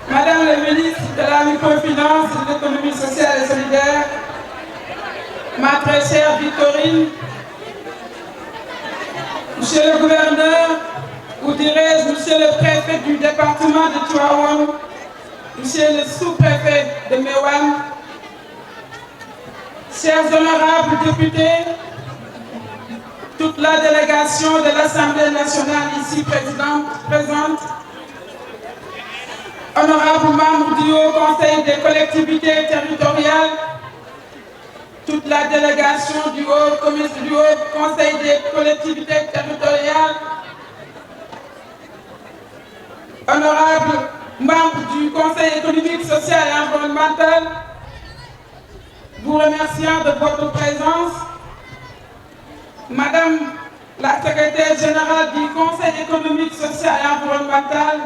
Madame la ministre de la Microfinance et de l'économie sociale et solidaire, ma très chère Victorine, Monsieur le gouverneur, ou dirais-je Monsieur le préfet du département de Tivaouane, Monsieur le sous-préfet de Meouane, chers honorables députés, toute la délégation de l'Assemblée nationale ici présente, honorables membres du Haut Conseil des collectivités territoriales, toute la délégation du Haut Conseil des collectivités territoriales, honorables membres du Conseil économique, social et environnemental, vous remerciant de votre présence, Madame la secrétaire générale du Conseil économique, social et environnemental,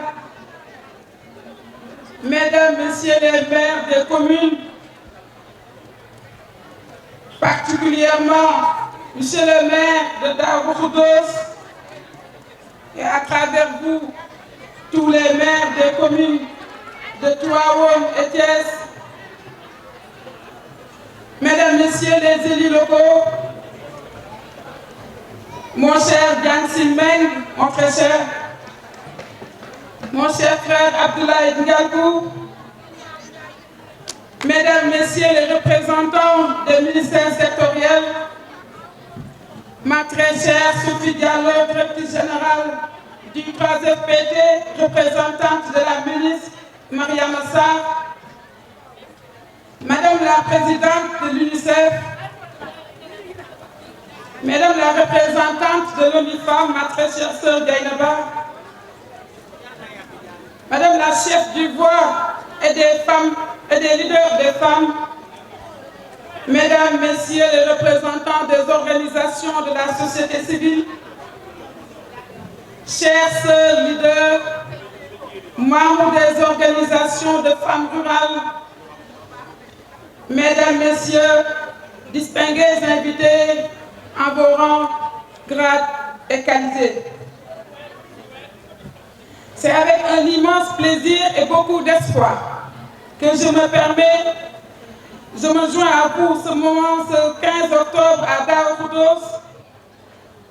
Mesdames, Messieurs les maires des communes, particulièrement Monsieur le maire de Darou Khoudoss, et à travers vous, tous les maires des communes de Tivaouane et Thiès, Mesdames, Messieurs les élus locaux, mon cher Dian Silmeng, mon très cher, mon cher frère Abdoulaye Ngalgou, Mesdames, Messieurs les représentants des ministères sectoriels, ma très chère Sophie Diallo, directrice générale du 3FPT, représentante de la ministre Maria Massa, Madame la présidente de l'UNICEF, Mesdames la représentante de l'ONU-Femmes, ma très chère sœur Gaïnaba, Madame la chef du voix et des femmes et des leaders des femmes, Mesdames, Messieurs les représentants des organisations de la société civile, chers sœurs leaders, membres des organisations de femmes rurales, Mesdames, Messieurs, distingués invités en vos rangs, grades et qualités. C'est avec un immense plaisir et beaucoup d'espoir que je me joins à vous ce moment, ce 15 octobre à Darou Khoudoss,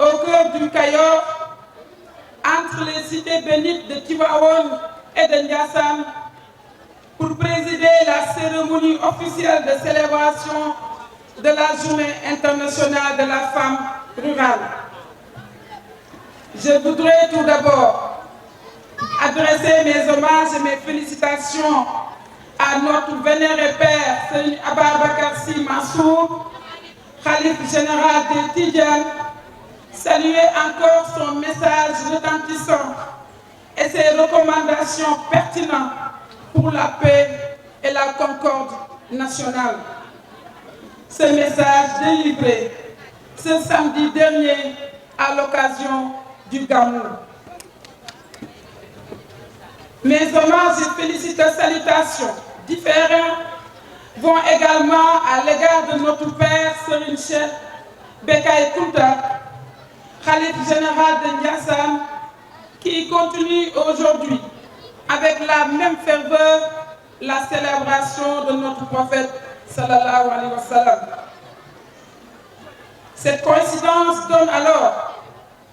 au cœur du Cayor, entre les cités bénites de Tivaouane et de Ndiassane, pour présider la cérémonie officielle de célébration de la Journée internationale de la femme rurale. Je voudrais tout d'abord adresser mes hommages et mes félicitations à notre vénéré père, Serigne Ababacar Sy Mansour, Khalife général des Tidjanes, saluer encore son message retentissant et ses recommandations pertinentes pour la paix et la concorde nationale. Ce message délivré ce samedi dernier à l'occasion du Gamou. Mes hommages et salutations différents vont également à l'égard de notre père Serigne Cheikh Bekay Kounta, Khalife général de Ndiassane, qui continue aujourd'hui avec la même ferveur la célébration de notre prophète sallallahu alayhi wa sallam. Cette coïncidence donne alors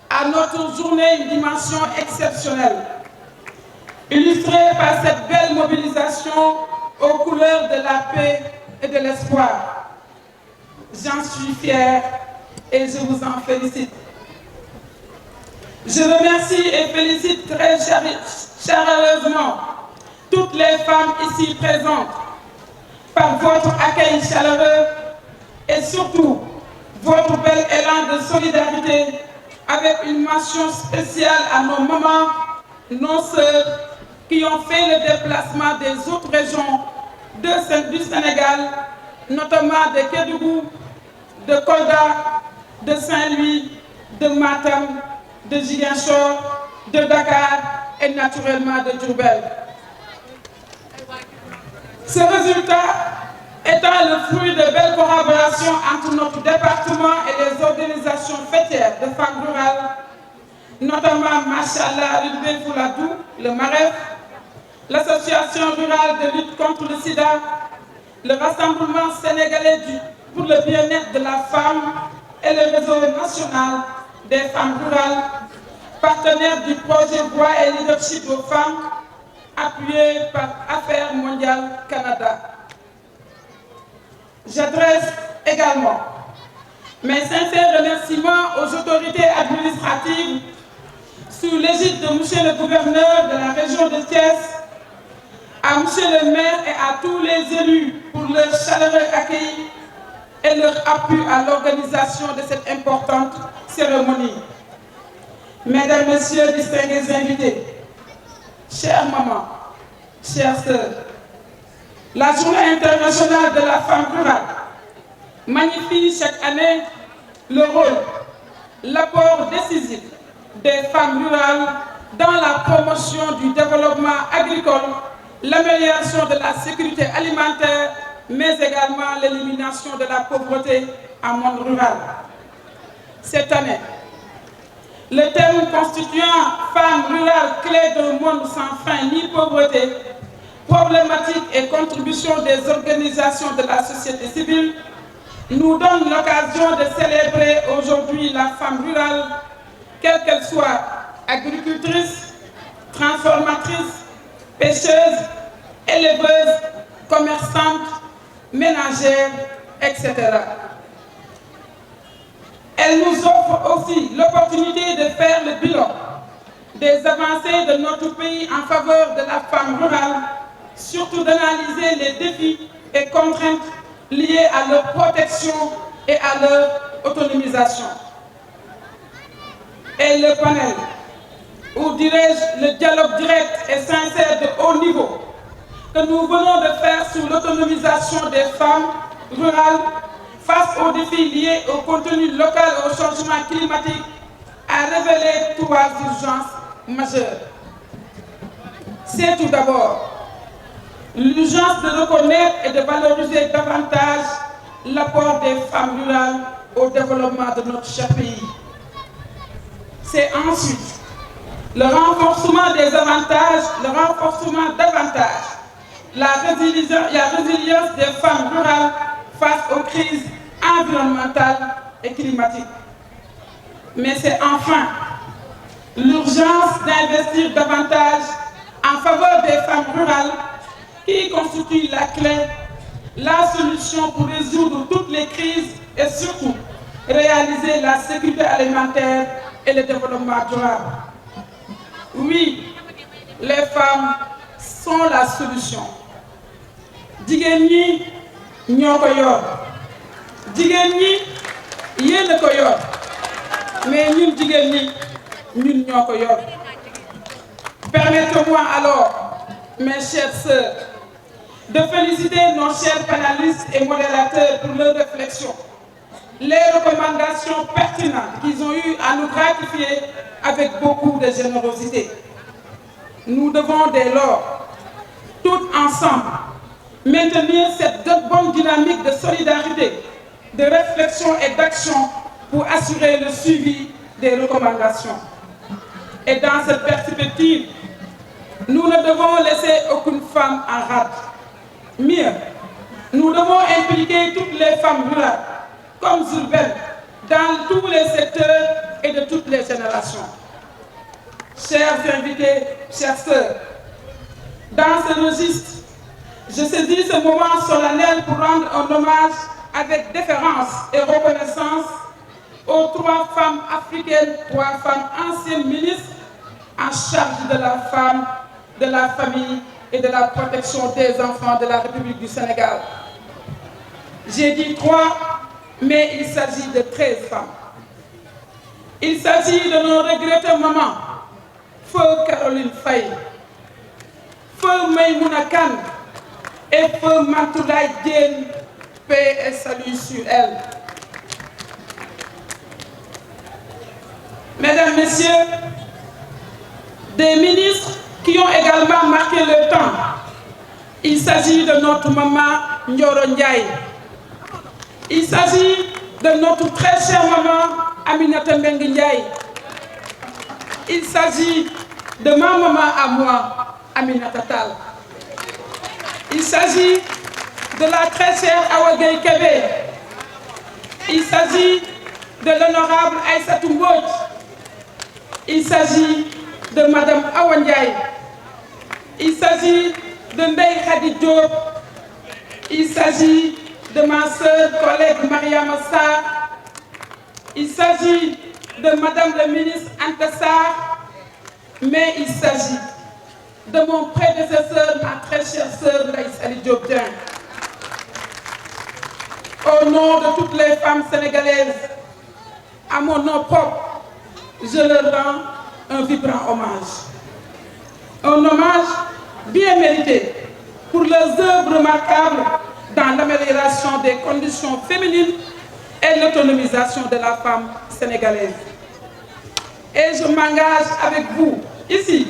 à notre journée une dimension exceptionnelle, illustrée par cette belle mobilisation aux couleurs de la paix et de l'espoir. J'en suis fière et je vous en félicite. Je remercie et félicite très chaleureusement toutes les femmes ici présentes par votre accueil chaleureux et surtout votre bel élan de solidarité avec une mention spéciale à nos mamans, nos sœurs qui ont fait le déplacement des autres régions du Sénégal, notamment de Kédougou, de Kolda, de Saint-Louis, de Matam, de Ziguinchor, de Dakar et naturellement de Diourbel. Ce résultat étant le fruit de belles collaborations entre notre département et les organisations fêtières de femmes rurales, notamment Machallah Rubé Fouladou, le MAREF, l'Association rurale de lutte contre le sida, le Rassemblement sénégalais pour le bien-être de la femme et le réseau national des femmes rurales, partenaires du projet Voix et Leadership aux femmes, appuyé par Affaires mondiales Canada. J'adresse également mes sincères remerciements aux autorités administratives sous l'égide de M. le gouverneur de la région de Thiès, à M. le maire et à tous les élus pour leur chaleureux accueil et leur appui à l'organisation de cette importante cérémonie. Mesdames, Messieurs, distingués invités, chères mamans, chères sœurs, la Journée internationale de la femme rurale magnifie chaque année le rôle, l'apport décisif des femmes rurales dans la promotion du développement agricole, l'amélioration de la sécurité alimentaire, mais également l'élimination de la pauvreté en monde rural. Cette année, le thème constituant « Femmes rurales, clés d'un monde sans faim ni pauvreté », problématiques et contributions des organisations de la société civile, nous donne l'occasion de célébrer aujourd'hui la femme rurale, quelle qu'elle soit agricultrice, transformatrice, pêcheuse, éleveuse, commerçante, ménagère, etc. Elle nous offre aussi l'opportunité de faire le bilan des avancées de notre pays en faveur de la femme rurale, surtout d'analyser les défis et contraintes liées à leur protection et à leur autonomisation. Et le panel, ou dirais-je le dialogue direct et sincère de haut niveau que nous venons de faire sur l'autonomisation des femmes rurales face aux défis liés au contenu local et au changement climatique a révélé trois urgences majeures. C'est tout d'abord l'urgence de reconnaître et de valoriser davantage l'apport des femmes rurales au développement de notre cher pays. C'est ensuite le renforcement des avantages, la résilience des femmes rurales face aux crises environnementales et climatiques. Mais c'est enfin l'urgence d'investir davantage en faveur des femmes rurales qui constitue la clé, la solution pour résoudre toutes les crises et surtout réaliser la sécurité alimentaire et le développement durable. Oui, les femmes sont la solution. Jigéen ñi ñoo ko yor. Jigéen ñi yéen a ko yor. Mais ñun jigéen ñi ñun ñoo ko yor. Permettez-moi alors, mes chères sœurs, de féliciter nos chers panélistes et modérateurs pour leur réflexion, les recommandations pertinentes qu'ils ont eu à nous gratifier avec beaucoup de générosité. Nous devons dès lors, tous ensemble, maintenir cette bonne dynamique de solidarité, de réflexion et d'action pour assurer le suivi des recommandations. Et dans cette perspective, nous ne devons laisser aucune femme en rade. Mieux, nous devons impliquer toutes les femmes rurales, comme urbaines, dans tous les secteurs et de toutes les générations. Chers invités, chères sœurs, dans ce registre, je saisis ce moment solennel pour rendre un hommage avec déférence et reconnaissance aux trois femmes africaines, trois femmes anciennes ministres en charge de la femme, de la famille et de la protection des enfants de la République du Sénégal. J'ai dit 3, mais il s'agit de 13 femmes. Il s'agit de nos regrettés mamans, Feu Caroline Faye, Feu Maïmouna Kane et Feu Mantoulaye Diène, paix et salut sur elle. Mesdames, Messieurs, des ministres qui ont également marqué le temps. Il s'agit de notre maman Ndioro Ndiaye. Il s'agit de notre très chère maman Aminata Mbengue Ndiaye. Il s'agit de ma maman à moi, Aminata Tall. Il s'agit de la très chère Awa Gueye Kébé. Il s'agit de l'honorable Aïssatou Mbodj. Il s'agit de Madame Awa Ndiaye. Il s'agit de Ndeye Khady Diop. Il s'agit de ma sœur collègue Mariama Sarr. Il s'agit de Madame la ministre Anta Sarr. Mais il s'agit de mon prédécesseur, ma très chère sœur Ndeye Saly Diop Dieng. Au nom de toutes les femmes sénégalaises, à mon nom propre, je leur rends un vibrant hommage. Un hommage bien mérité pour leurs œuvres remarquables dans l'amélioration des conditions féminines et l'autonomisation de la femme sénégalaise. Et je m'engage avec vous, ici,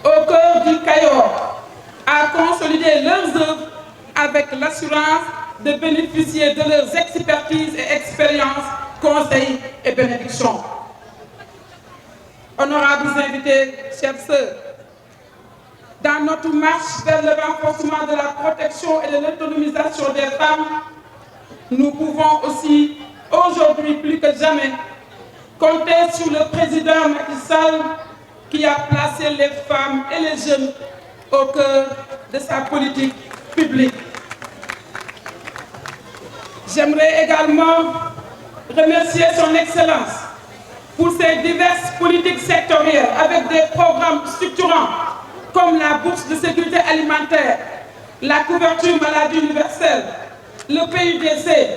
au cœur du Cayor, à consolider leurs œuvres avec l'assurance de bénéficier de leurs expertises et expériences, conseils et bénédictions. Honorables invités, chers sœurs, dans notre marche vers le renforcement de la protection et de l'autonomisation des femmes, nous pouvons aussi, aujourd'hui plus que jamais, compter sur le président Macky Sall qui a placé les femmes et les jeunes au cœur de sa politique publique. J'aimerais également remercier son Excellence pour ses diverses politiques sectorielles avec des programmes structurants comme la bourse de sécurité alimentaire, la couverture maladie universelle, le PUDC,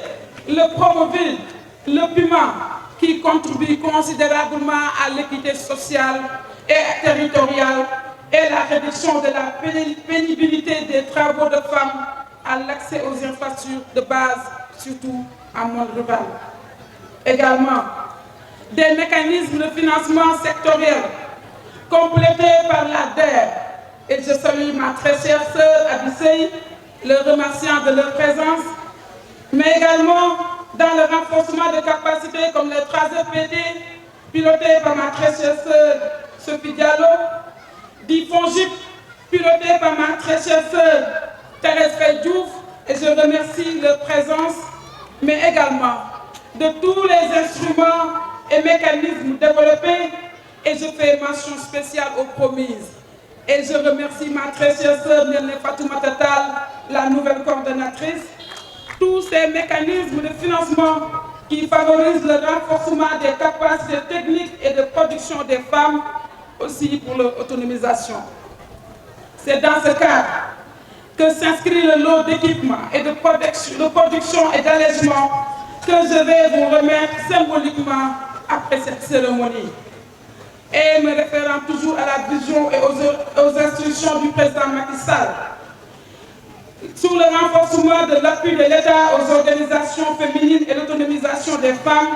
le Promoville, le PUMA, qui contribuent considérablement à l'équité sociale et territoriale et la réduction de la pénibilité des travaux de femmes à l'accès aux infrastructures de base, surtout en monde rural. Également, des mécanismes de financement sectoriel complétés par la DER. Et je salue ma très chère sœur Abissei, le remerciant de leur présence, mais également dans le renforcement de capacités comme les 3EPD, pilotés par ma très chère sœur Sophie Diallo, DIFONGIP, piloté par ma très chère sœur Thérèse Faye Diouf, et je remercie leur présence, mais également de tous les instruments et mécanismes développés, et je fais mention spéciale aux promises. Et je remercie ma très chère sœur Néné Fatoumata Tall, la nouvelle coordonnatrice, tous ces mécanismes de financement qui favorisent le renforcement des capacités techniques et de production des femmes, aussi pour leur autonomisation. C'est dans ce cadre que s'inscrit le lot d'équipements et de production et d'allègement que je vais vous remettre symboliquement après cette cérémonie. Et me référant toujours à la vision et aux instructions du président Macky Sall, sur le renforcement de l'appui de l'État aux organisations féminines et l'autonomisation des femmes,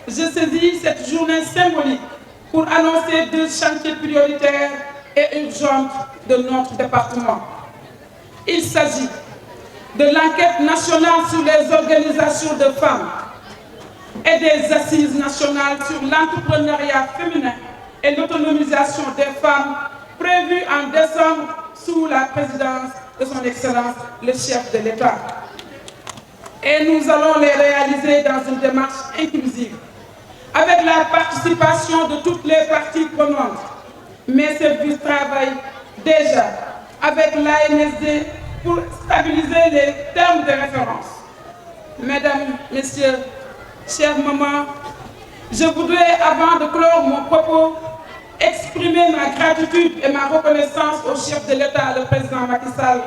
je saisis cette journée symbolique pour annoncer 2 chantiers prioritaires et urgents de notre département. Il s'agit de l'enquête nationale sur les organisations de femmes et des assises nationales sur l'entrepreneuriat féminin et l'autonomisation des femmes prévues en décembre sous la présidence de son Excellence, le chef de l'État. Et nous allons les réaliser dans une démarche inclusive, avec la participation de toutes les parties prenantes. Mes services travaillent déjà avec l'ANSD pour stabiliser les termes de référence. Mesdames, Messieurs, chères mamans, je voudrais, avant de clore mon propos, exprimer ma gratitude et ma reconnaissance au chef de l'État, le président Macky Sall,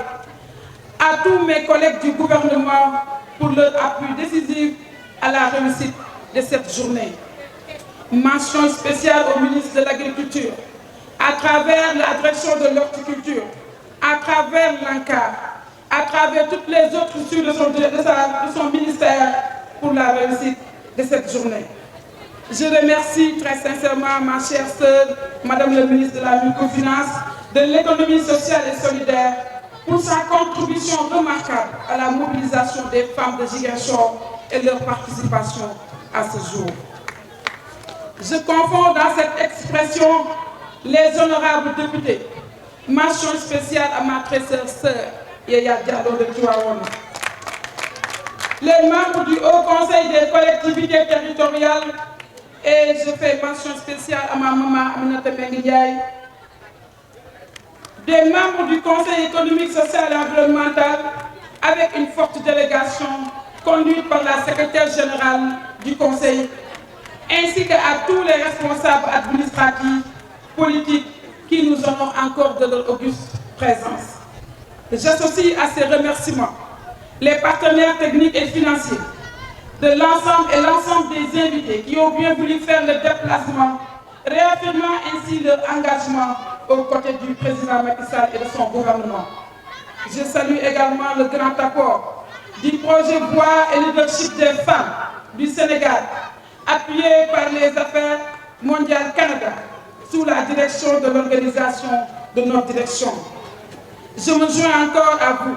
à tous mes collègues du gouvernement pour leur appui décisif à la réussite de cette journée. Mention spéciale au ministre de l'Agriculture, à travers la direction de l'horticulture, à travers l'ANCAR, à travers toutes les autres structures de son ministère pour la réussite de cette journée. Je remercie très sincèrement ma chère sœur, Madame le ministre de la Microfinance, de l'économie sociale et solidaire, pour sa contribution remarquable à la mobilisation des femmes de Ziguinchor et leur participation à ce jour. Je confonds dans cette expression les honorables députés. Mention spéciale à ma très chère sœur, Yaya Diallo de Tivaouane. Les membres du Haut Conseil des collectivités territoriales, et je fais mention spéciale à ma maman Aminata Mbengue Ndiaye. Des membres du Conseil économique, social et environnemental, avec une forte délégation conduite par la secrétaire générale du Conseil, ainsi qu'à tous les responsables administratifs, politiques, qui nous honorent encore de leur auguste présence. J'associe à ces remerciements les partenaires techniques et financiers de l'ensemble des invités qui ont bien voulu faire le déplacement, réaffirmant ainsi leur engagement aux côtés du président Macky Sall et de son gouvernement. Je salue également le grand apport du projet Voix et leadership des femmes du Sénégal, appuyé par les Affaires mondiales Canada, sous la direction de l'organisation de notre direction. Je me joins encore à vous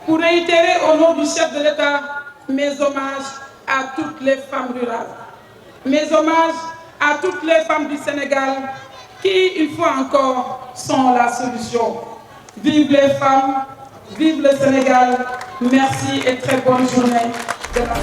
pour réitérer au nom du chef de l'État mes hommages à toutes les femmes rurales, mes hommages à toutes les femmes du Sénégal qui, une fois encore, sont la solution. Vive les femmes, vive le Sénégal, merci et très bonne journée de la...